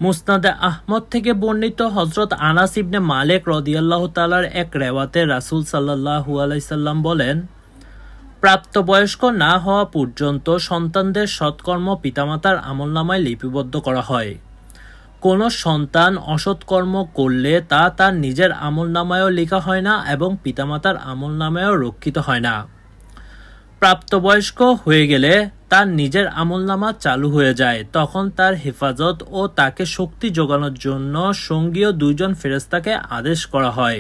মুসনাদে আহমদ থেকে বর্ণিত হযরত আনাস ইবনে মালিক রাদিয়াল্লাহু তাআলার এক রেওয়াতে রাসূল সাল্লাল্লাহু আলাইহি সাল্লাম বলেন, প্রাপ্তবয়স্ক না হওয়া পর্যন্ত সন্তানদের সৎকর্ম পিতামাতার আমলনামায় লিপিবদ্ধ করা হয়। কোনো সন্তান অসৎকর্ম করলে তা তার নিজের আমলনামায়ও লেখা হয় না এবং পিতামাতার আমলনামায়ও রক্ষিত হয় না। প্রাপ্তবয়স্ক হয়ে গেলে তার নিজের আমলনামা চালু হয়ে যায়, তখন তার হেফাজত ও তাকে শক্তি যোগানোর জন্য সঙ্গীয় দুইজন ফেরেশতাকে আদেশ করা হয়।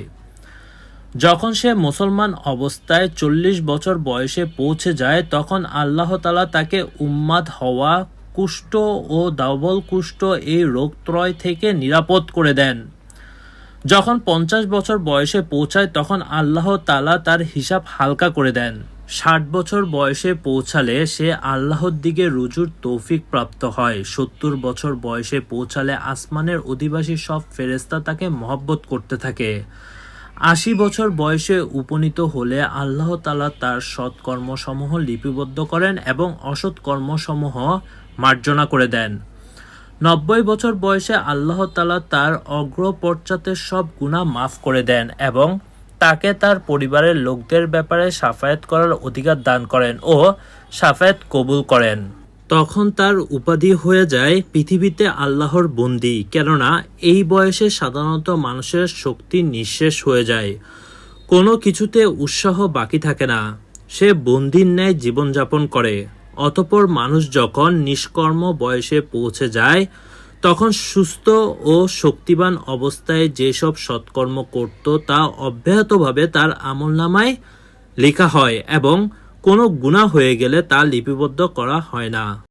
যখন সে মুসলমান অবস্থায় 40 বছর বয়সে পৌঁছে যায়, তখন আল্লাহ তাআলা তাকে উন্মাদ হওয়া, কুষ্ঠ ও দাবল কুষ্ঠ এই রোগত্রয় থেকে নিরাপদ করে দেন। যখন 50 বছর বয়সে পৌঁছায়, তখন আল্লাহ তাআলা তার হিসাব হালকা করে দেন। 60 বছর বয়সে পৌঁছালে সে আল্লাহর দিকে রুজুর তৌফিক প্রাপ্ত হয়। 70 বছর বয়সে পৌঁছালে আসমানের অধিবাসী সব ফেরেশতা তাকে মহব্বত করতে থাকে। 80 বছর বয়সে উপনীত হলে আল্লাহ তাআলা তার সৎকর্মসমূহ লিপিবদ্ধ করেন এবং অসৎ কর্মসমূহ মার্জনা করে দেন। 90 বছর বয়সে আল্লাহ তাআলা তার অগ্রপশ্চাতের সব গুনাহ মাফ করে দেন এবং তাকে তার পরিবারের লোকদের ব্যাপারে শাফায়াত করার অধিকার দান করেন ও শাফায়াত কবুল করেন। তখন তার উপাধি হয়ে যায় পৃথিবীতে আল্লাহর বন্দী, কেননা এই বয়সে সাধারণত মানুষের শক্তি নিঃশেষ হয়ে যায়, কোনো কিছুতে উৎসাহ বাকি থাকে না, সে বন্দীর ন্যায় জীবনযাপন করে। অতঃপর মানুষ যখন নিষ্কর্ম বয়সে পৌঁছে যায়, তখন সুস্থ ও শক্তিবান অবস্থায় যেসব সৎকর্ম করত তা অব্যাহতভাবে তার আমলনামায় লেখা হয় এবং কোনো গুনাহ হয়ে গেলে তা লিপিবদ্ধ করা হয় না।